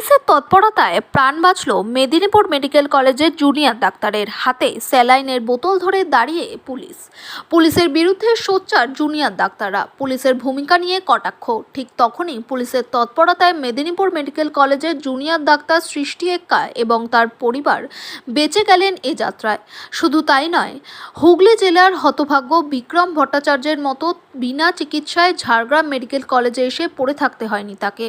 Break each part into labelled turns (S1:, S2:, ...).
S1: পুলিশের তৎপরতায় প্রাণ বাঁচল মেদিনীপুর মেডিকেল কলেজের জুনিয়র ডাক্তারের। হাতে স্যালাইনের বোতল ধরে দাঁড়িয়ে পুলিশের বিরুদ্ধে সোচ্চার জুনিয়র ডাক্তাররা। পুলিশের ভূমিকা নিয়ে কটাক্ষ। ঠিক তখনই পুলিশের তৎপরতায় মেদিনীপুর মেডিকেল কলেজের জুনিয়র ডাক্তার সৃষ্টি এক্কা এবং তার পরিবার বেঁচে গেলেন এ যাত্রায়। শুধু তাই নয়, হুগলি জেলার হতভাগ্য বিক্রম ভট্টাচার্যের মতো বিনা চিকিৎসায় ঝাড়গ্রাম মেডিকেল কলেজে এসে পড়ে থাকতে হয়নি তাকে।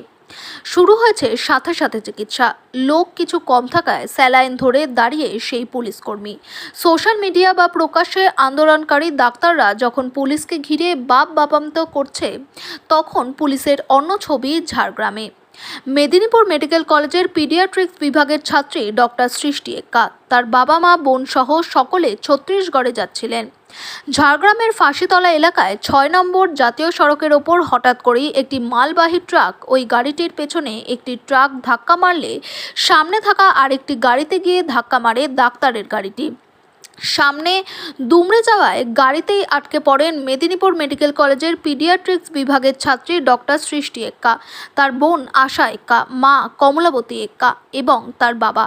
S1: শুরু হয়েছে সাথে সাথে চিকিৎসা। লোক কিছু কম থাকায় স্যালাইন ধরে দাঁড়িয়ে সেই পুলিশকর্মী। সোশ্যাল মিডিয়া বা প্রকাশ্যে আন্দোলনকারী ডাক্তাররা যখন পুলিশকে ঘিরে বাপান্ত করছে, তখন পুলিশের অন্য ছবি ঝাড়গ্রামে। মেদিনীপুর মেডিকেল কলেজের পিডিয়াট্রিক্স বিভাগের ছাত্রী ডক্টর সৃষ্টি এক্কা তার বাবা মা বোন সহ সকলে ছত্তিশগড়ে যাচ্ছিলেন। ঝাড়গ্রামের ফাঁসিতলা এলাকায় ৬ নম্বর জাতীয় সড়কের ওপর হঠাৎ করেই একটি মালবাহী ট্রাক ওই গাড়িটির পেছনে একটি ট্রাক ধাক্কা মারলে সামনে থাকা আরেকটি গাড়িতে গিয়ে ধাক্কা মারে ডাক্তারের গাড়িটি। সামনে দুমড়ে যাওয়ায় গাড়িতেই আটকে পড়েন মেদিনীপুর মেডিকেল কলেজের পিডিয়াট্রিক্স বিভাগের ছাত্রী ডক্টর সৃষ্টি এক্কা, তার বোন আশা এক্কা, মা কমলাবতী এক্কা এবং তার বাবা।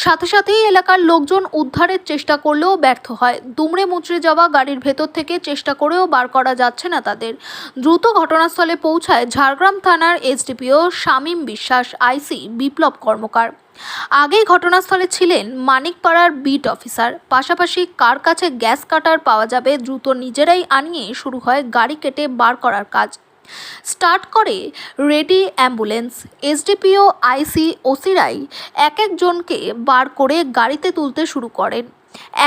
S1: সাথে সাথেই এলাকার লোকজন উদ্ধারের চেষ্টা করলেও ব্যর্থ হয়। দুমড়ে মুচড়ে যাওয়া গাড়ির ভেতর থেকে চেষ্টা করেও বার করা যাচ্ছে না তাদের। দ্রুত ঘটনাস্থলে পৌঁছায় ঝাড়গ্রাম থানার এসডিপিও শামীম বিশ্বাস, আইসি বিপ্লব কর্মকার। আগেই ঘটনাস্থলে ছিলেন মানিকপাড়ার বিট অফিসার। পাশাপাশি কার কাছে গ্যাস কাটার পাওয়া যাবে দ্রুত নিজেরাই আনিয়ে শুরু হয় গাড়ি কেটে বার করার কাজ। স্টার্ট করে রেডি অ্যাম্বুলেন্স। এসডিপিও, আইসি, ওসিরাই এক একজনকে বার করে গাড়িতে তুলতে শুরু করেন।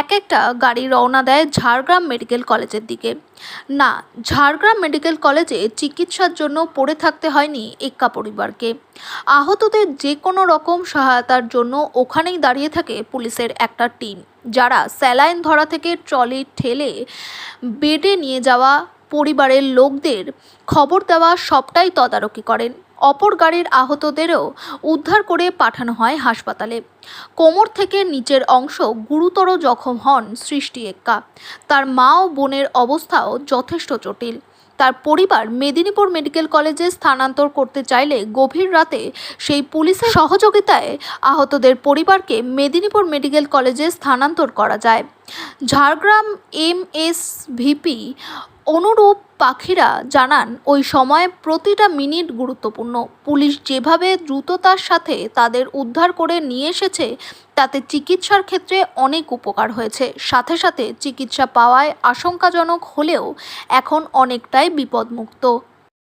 S1: এক একটা গাড়ি রওনা দেয় ঝাড়গ্রাম মেডিকেল কলেজের দিকে। না, ঝাড়গ্রাম মেডিকেল কলেজে চিকিৎসার জন্য পড়ে থাকতে হয়নি এক্কা পরিবারকে। আহতদের যে কোনো রকম সহায়তার জন্য ওখানেই দাঁড়িয়ে থাকে পুলিশের একটা টিম, যারা স্যালাইন ধরা থেকে ট্রলি ঠেলে বেডে নিয়ে যাওয়া, পরিবারের লোকদের খবর দেওয়া সবটাই তদারকি করেন। অপর গাড়ির আহতদেরও উদ্ধার করে পাঠানো হয় হাসপাতালে। কোমর থেকে নিচের অংশ গুরুতর জখম হন সৃষ্টি এক্কা। তার মা ও বোনের অবস্থাও যথেষ্ট জটিল। তার পরিবার মেদিনীপুর মেডিকেল কলেজে স্থানান্তর করতে চাইলে গভীর রাতে সেই পুলিশের সহযোগিতায় আহতদের পরিবারকে মেদিনীপুর মেডিকেল কলেজে স্থানান্তর করা যায়। ঝাড়গ্রাম এমএসভিপি অনুরূপ পাখিরা জানান, ওই সময় প্রতিটা মিনিট গুরুত্বপূর্ণ। পুলিশ যেভাবে দ্রুততার সাথে তাদের উদ্ধার করে নিয়ে এসেছে, তাতে চিকিৎসার ক্ষেত্রে অনেক উপকার হয়েছে। সাথে সাথে চিকিৎসা পাওয়ায় আশঙ্কাজনক হলেও এখন অনেকটাই বিপদমুক্ত।